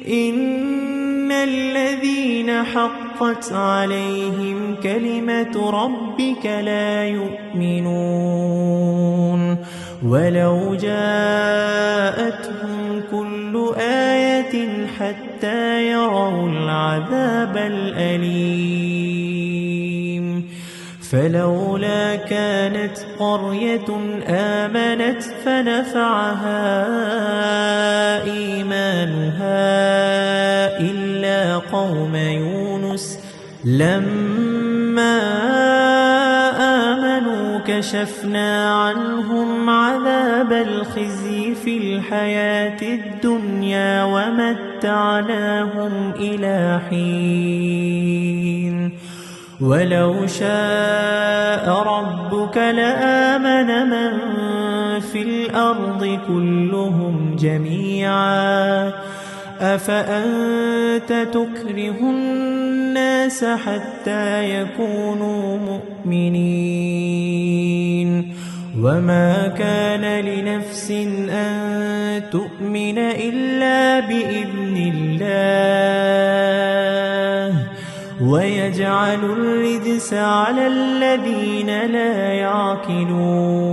إن الذين حقت عليهم كلمة ربك لا يؤمنون ولو جاءتهم كل آية حتى يروا العذاب الأليم فلولا كانت قرية آمنت فنفعها إيمانها إلا قوم يونس لما آمنوا كشفنا عنهم عذاب الخزي في الحياة الدنيا ومتعناهم إلى حين ولو شاء ربك لآمن من في الأرض كلهم جميعا أفأنت تكره الناس حتى يكونوا مؤمنين وما كان لنفس أن تؤمن إلا بإذن الله ويجعل الرجس على الذين لا يعقلون